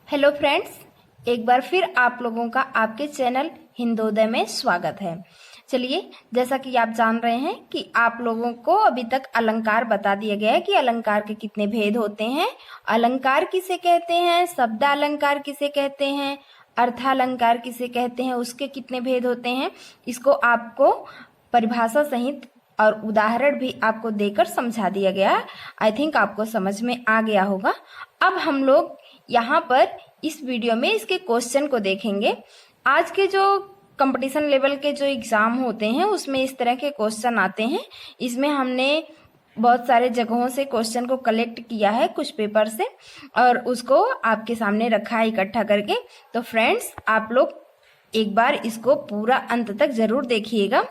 Hello friends, एक बार फिर आप लोगों का आपके चैनल हिंदोदय में स्वागत है। चलिए, जैसा कि आप जान रहे हैं कि आप लोगों को अभी तक अलंकार बता दिया गया है कि अलंकार के कितने भेद होते हैं, अलंकार किसे कहते हैं, शब्द अलंकार किसे कहते हैं, अर्थालंकार किसे कहते हैं, उसके कितने भेद होते हैं। इसको आपको परिभाषा सहित और उदाहरण भी आपको देकर समझा दिया गया। आई थिंक आपको समझ में आ गया होगा। अब हम लोग यहाँ पर इस वीडियो में इसके क्वेश्चन को देखेंगे। आज के जो कंपटीशन लेवल के जो एग्जाम होते हैं उसमें इस तरह के क्वेश्चन आते हैं। इसमें हमने बहुत सारे जगहों से क्वेश्चन को कलेक्ट किया है, कुछ पेपर से, और उसको आपके सामने रखा है इकट्ठा करके। तो फ्रेंड्स, आप लोग एक बार इसको पूरा अंत तक जरूर देखिएगा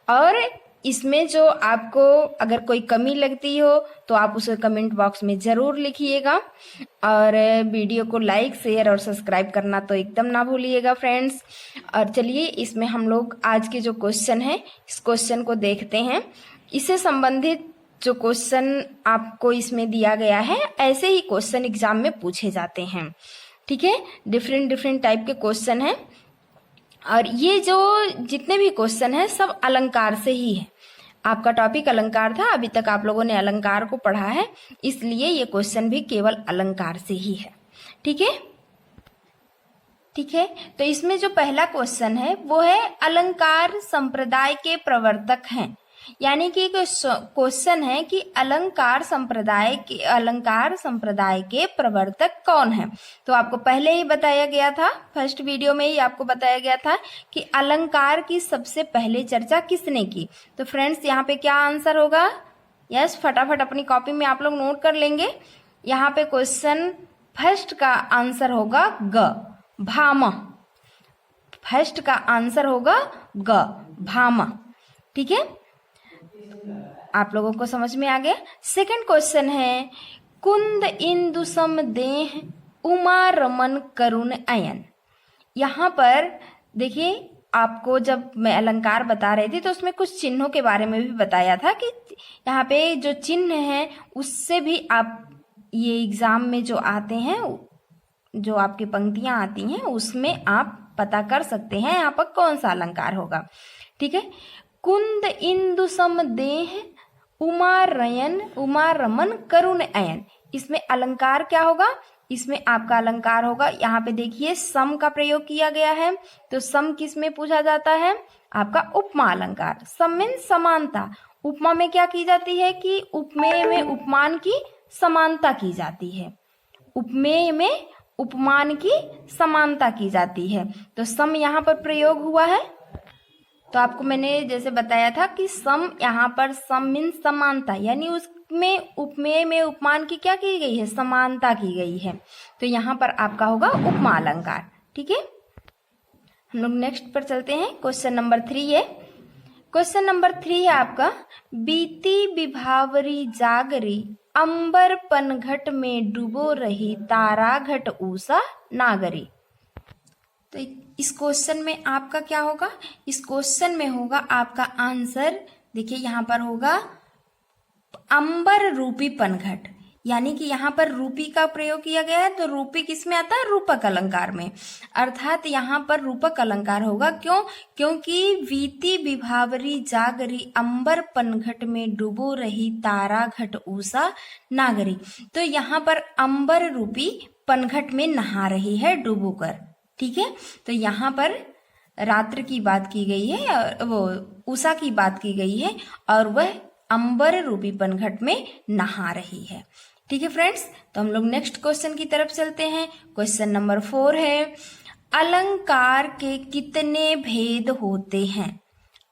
और इसमें जो आपको अगर कोई कमी लगती हो तो आप उसे कमेंट बॉक्स में ज़रूर लिखिएगा और वीडियो को लाइक, शेयर और सब्सक्राइब करना तो एकदम ना भूलिएगा फ्रेंड्स। और चलिए, इसमें हम लोग आज के जो क्वेश्चन है इस क्वेश्चन को देखते हैं। इससे संबंधित जो क्वेश्चन आपको इसमें दिया गया है ऐसे ही क्वेश्चन एग्जाम में पूछे जाते हैं। ठीक है, डिफरेंट टाइप के क्वेश्चन हैं और ये जो जितने भी क्वेश्चन हैं सब अलंकार से ही है। आपका टॉपिक अलंकार था, अभी तक आप लोगों ने अलंकार को पढ़ा है, इसलिए ये क्वेश्चन भी केवल अलंकार से ही है। ठीक है, तो इसमें जो पहला क्वेश्चन है वो है अलंकार संप्रदाय के प्रवर्तक हैं। यानी कि क्वेश्चन है कि अलंकार संप्रदाय के प्रवर्तक कौन है। तो आपको पहले ही बताया गया था, फर्स्ट वीडियो में ही आपको बताया गया था कि अलंकार की सबसे पहले चर्चा किसने की। तो फ्रेंड्स, यहाँ पे क्या आंसर होगा? यस, फटाफट अपनी कॉपी में आप लोग नोट कर लेंगे। यहाँ पे क्वेश्चन फर्स्ट का आंसर होगा ग, भामा। फर्स्ट का आंसर होगा ग, भामा। ठीक है, आप लोगों को समझ में आ गया। सेकंड क्वेश्चन है कुंद इंदु सम देह उमा रमन करुण अयन। यहाँ पर देखिए, आपको जब मैं अलंकार बता रही थी तो उसमें कुछ चिन्हों के बारे में भी बताया था कि यहाँ पे जो चिन्ह है उससे भी आप ये एग्जाम में जो आते हैं, जो आपकी पंक्तियां आती हैं उसमें आप पता कर सकते हैं यहाँ पर कौन सा अलंकार होगा। ठीक है, कुंद इंदु सम देह उमा रमन करुण अयन, इसमें अलंकार क्या होगा? इसमें आपका अलंकार होगा, यहाँ पे देखिए सम का प्रयोग किया गया है। तो सम किस में पूछा जाता है? आपका उपमा अलंकार। सम मीन समानता। उपमा में क्या की जाती है कि उपमेय में उपमान की समानता की जाती है। उपमेय में उपमान की समानता की जाती है। तो सम यहाँ पर प्रयोग हुआ है। तो आपको मैंने जैसे बताया था कि सम, यहाँ पर सम मीन समानता, यानी उसमें उपमेय में उपमान की क्या की गई है? समानता की गई है। तो यहाँ पर आपका होगा उपमा अलंकार। ठीक है, हम लोग नेक्स्ट पर चलते हैं। क्वेश्चन नंबर 3 है। क्वेश्चन नंबर 3 है आपका बीती विभावरी जागरी अंबर पनघट में डूबो रही तारा घट ऊषा नागरी। तो इस क्वेश्चन में आपका क्या होगा? इस क्वेश्चन में होगा आपका आंसर, देखिए यहाँ पर होगा अंबर रूपी पनघट। यानी कि यहाँ पर रूपी का प्रयोग किया गया है। तो रूपी किस में आता है? रूपक अलंकार में। अर्थात यहाँ पर रूपक अलंकार होगा। क्यों? क्योंकि वीती विभावरी जागरी अंबर पनघट में डूबो रही तारा घट ऊषा नागरी। तो यहाँ पर अंबर रूपी पनघट में नहा रही है डूबो कर। ठीक है, तो यहाँ पर रात्र की बात की गई है और वो उषा की बात की गई है और वह अंबर रूपी पनघट में नहा रही है। ठीक है फ्रेंड्स, तो हम लोग नेक्स्ट क्वेश्चन की तरफ चलते हैं। क्वेश्चन नंबर 4 है अलंकार के कितने भेद होते हैं?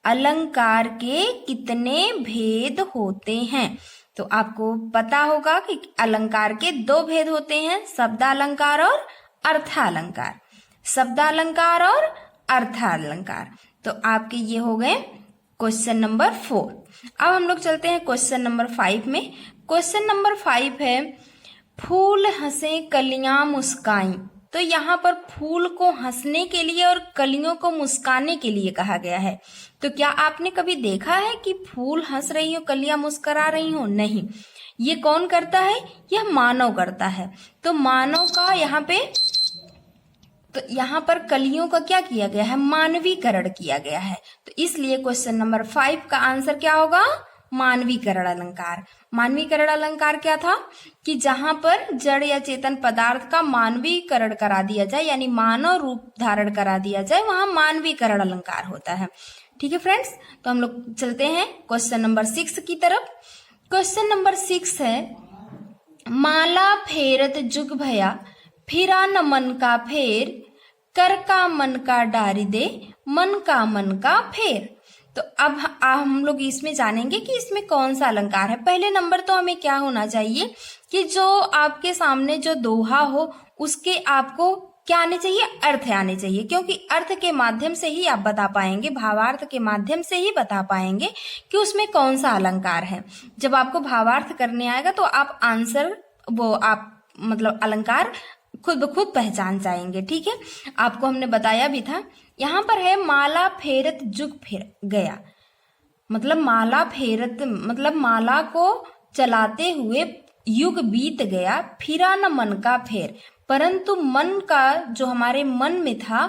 अलंकार के कितने भेद होते हैं? तो आपको पता होगा कि अलंकार के 2 भेद होते हैं, शब्दालंकार और अर्थालंकार। शब्दालंकार और अर्थालंकार। तो आपके ये हो गए क्वेश्चन नंबर 4। अब हम लोग चलते हैं क्वेश्चन नंबर 5 में। क्वेश्चन नंबर 5 है फूल हंसे कलियां मुस्काई। तो यहाँ पर फूल को हंसने के लिए और कलियों को मुस्काने के लिए कहा गया है। तो क्या आपने कभी देखा है कि फूल हंस रही हो, कलियां मुस्करा रही हो? नहीं, ये कौन करता है? यह मानव करता है। तो मानव का यहाँ पे तो यहाँ पर कलियों का क्या किया गया है, मानवीकरण किया गया है। तो इसलिए क्वेश्चन नंबर 5 का आंसर क्या होगा, मानवीकरण अलंकार। मानवीकरण अलंकार क्या था कि जहां पर जड़ या चेतन पदार्थ का मानवीकरण करा दिया जाए, यानी मानव रूप धारण करा दिया जाए, वहां मानवीकरण अलंकार होता है। ठीक है फ्रेंड्स, तो हम लोग चलते हैं क्वेश्चन नंबर 6 की तरफ। क्वेश्चन नंबर 6 है, माला फेरत जुग भया, फिरा न मन का फेर, कर का मन का डारी दे, मन का फेर। तो अब हम लोग इसमें जानेंगे कि इसमें कौन सा अलंकार है। पहले नंबर तो हमें क्या होना चाहिए कि जो आपके सामने जो दोहा हो उसके आपको क्या आने चाहिए, अर्थ आने चाहिए, क्योंकि अर्थ के माध्यम से ही आप बता पाएंगे, भावार्थ के माध्यम से ही बता पाएंगे कि उसमें कौन सा अलंकार है। जब आपको भावार्थ करने आएगा तो आप आंसर आप मतलब अलंकार खुद ब खुद पहचान जाएंगे। ठीक है, आपको हमने बताया भी था। यहाँ पर है माला फेरत जुग फिर गया, मतलब माला फेरत मतलब माला को चलाते हुए युग बीत गया, फिरा न मन का फेर, परंतु मन का जो हमारे मन में था,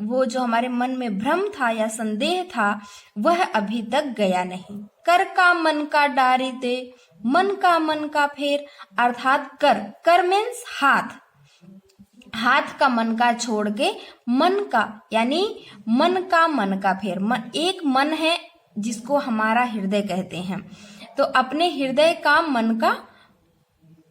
वो जो हमारे मन में भ्रम था या संदेह था, वह अभी तक गया नहीं। कर का मन का डारी दे, मन का फेर, अर्थात कर मीन्स हाथ, हाथ का मन का छोड़ के मन का, यानी मन का फेर। एक मन है जिसको हमारा हृदय कहते हैं, तो अपने हृदय का मन का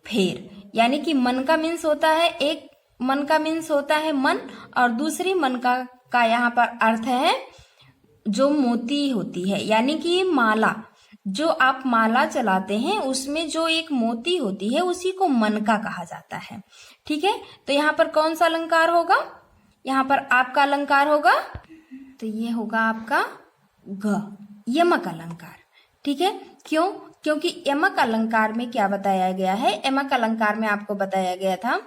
फेर, यानी कि मन का मीन्स होता है, एक मन का मीन्स होता है मन, और दूसरी मन का यहाँ पर अर्थ है जो मोती होती है, यानी कि माला, जो आप माला चलाते हैं उसमें जो एक मोती होती है उसी को मन का कहा जाता है। ठीक है, तो यहाँ पर कौन सा अलंकार होगा, यहाँ पर आपका अलंकार होगा, तो ये होगा आपका ग, यमक अलंकार। ठीक है, क्यों, क्योंकि यमक अलंकार में क्या बताया गया है, यमक अलंकार में आपको बताया गया था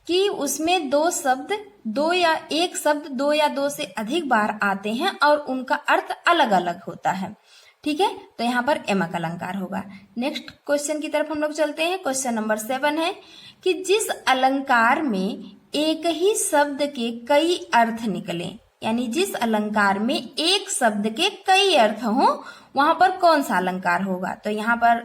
कि उसमें दो शब्द, दो या एक शब्द दो या दो से अधिक बार आते हैं और उनका अर्थ अलग अलग होता है। ठीक है, तो यहाँ पर यमक अलंकार होगा। नेक्स्ट क्वेश्चन की तरफ हम लोग चलते हैं। क्वेश्चन नंबर 7 है कि जिस अलंकार में एक ही शब्द के कई अर्थ निकले, यानी जिस अलंकार में एक शब्द के कई अर्थ हो, वहां पर कौन सा अलंकार होगा। तो यहाँ पर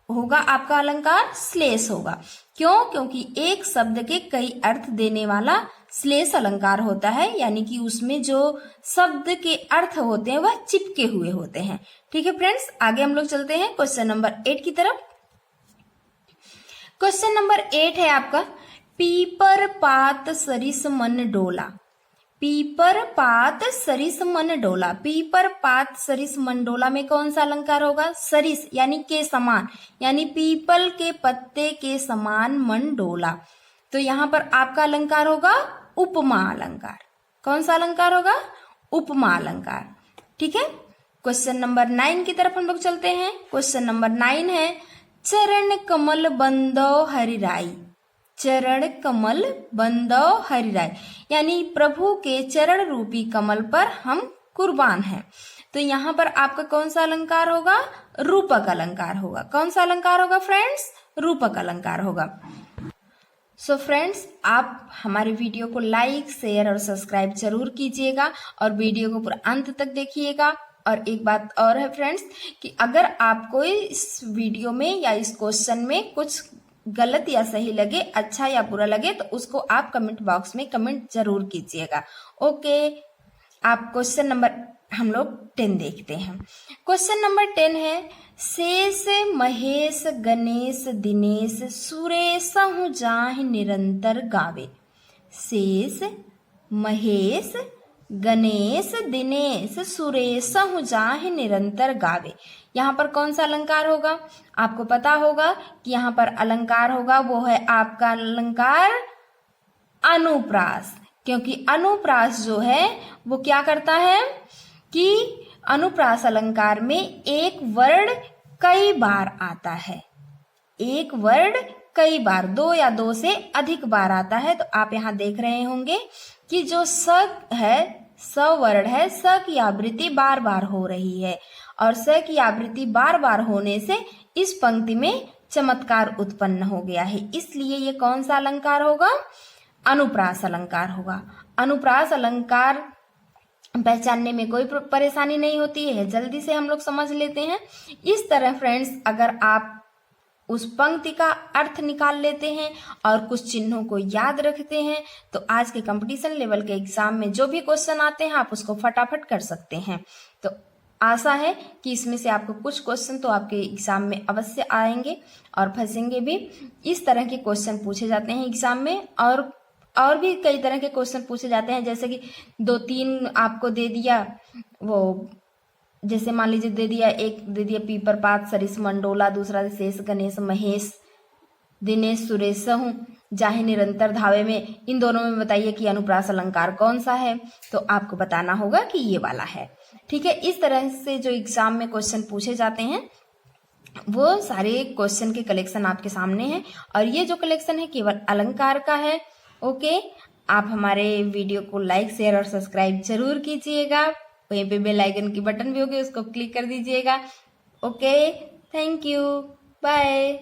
होगा आपका अलंकार श्लेष होगा। क्यों, क्योंकि एक शब्द के कई अर्थ देने वाला श्लेष अलंकार होता है, यानी कि उसमें जो शब्द के अर्थ होते हैं वह चिपके हुए होते हैं। ठीक है फ्रेंड्स, आगे हम लोग चलते हैं क्वेश्चन नंबर 8 की तरफ। क्वेश्चन नंबर 8 है आपका, पीपर पात सरिस मन डोला, पीपर पात सरिस मन डोला। पीपर पात सरिस मन डोला में कौन सा अलंकार होगा, सरिस यानी के समान, यानी पीपल के पत्ते के समान मन डोला। तो यहाँ पर आपका अलंकार होगा उपमा अलंकार। कौन सा अलंकार होगा, उपमा अलंकार। ठीक है, क्वेश्चन नंबर 9 की तरफ हम लोग चलते हैं। क्वेश्चन नंबर 9 है, चरण कमल बंदो हरिराई, चरण कमल बंदो हरिराय, यानी प्रभु के चरण रूपी कमल पर हम कुर्बान हैं। तो यहाँ पर आपका कौन सा अलंकार होगा, रूपक अलंकार होगा। कौन सा अलंकार होगा फ्रेंड्स, रूपक अलंकार होगा। सो फ्रेंड्स, आप हमारे वीडियो को लाइक, शेयर और सब्सक्राइब जरूर कीजिएगा और वीडियो को पूरा अंत तक देखिएगा। और एक बात और है फ्रेंड्स कि अगर आपको इस वीडियो में या इस क्वेश्चन में कुछ गलत या सही लगे, अच्छा या बुरा लगे, तो उसको आप कमेंट बॉक्स में कमेंट जरूर कीजिएगा। ओके, आप क्वेश्चन नंबर हम लोग 10 देखते हैं। क्वेश्चन नंबर 10 है, शेष महेश गणेश दिनेश सुरेशहु जाहि निरंतर गावे, शेष महेश गणेश दिनेश सुरेशहु जाहि निरंतर गावे। यहाँ पर कौन सा अलंकार होगा, आपको पता होगा कि यहाँ पर अलंकार होगा वो है आपका अलंकार अनुप्रास, क्योंकि अनुप्रास जो है वो क्या करता है कि अनुप्रास अलंकार में एक वर्ड कई बार आता है, एक वर्ड कई बार, दो या दो से अधिक बार आता है। तो आप यहाँ देख रहे होंगे कि जो स है, स वर्ड है, स की आवृत्ति बार बार हो रही है और स की आवृत्ति बार बार होने से इस पंक्ति में चमत्कार उत्पन्न हो गया है। इसलिए ये कौन सा अलंकार होगा, अनुप्रास अलंकार होगा। अनुप्रास अलंकार पहचानने में कोई परेशानी नहीं होती है, जल्दी से हम लोग समझ लेते हैं। इस तरह फ्रेंड्स, अगर आप उस पंक्ति का अर्थ निकाल लेते हैं और कुछ चिन्हों को याद रखते हैं तो आज के कंपटीशन लेवल के एग्जाम में जो भी क्वेश्चन आते हैं आप उसको फटाफट कर सकते हैं। तो आशा है कि इसमें से आपको कुछ क्वेश्चन तो आपके एग्जाम में अवश्य आएंगे और फंसेंगे भी। इस तरह के क्वेश्चन पूछे जाते हैं एग्जाम में, और भी कई तरह के क्वेश्चन पूछे जाते हैं, जैसे कि 2-3 आपको दे दिया, वो जैसे मान लीजिए दे दिया, एक दे दिया पीपर पात सरिस मंडोला, दूसरा शेष गणेश महेश दिनेश सुरेश हूँ जाहे निरंतर धावे में, इन दोनों में बताइए कि अनुप्रास अलंकार कौन सा है। तो आपको बताना होगा कि ये वाला है। ठीक है, इस तरह से जो एग्जाम में क्वेश्चन पूछे जाते हैं वो सारे क्वेश्चन के कलेक्शन आपके सामने है, और ये जो कलेक्शन है केवल अलंकार का है। ओके, आप हमारे वीडियो को लाइक शेयर और सब्सक्राइब जरूर कीजिएगा। वहीं पे बेल आइकन की बटन भी होगी, उसको क्लिक कर दीजिएगा। Okay, thank you, bye.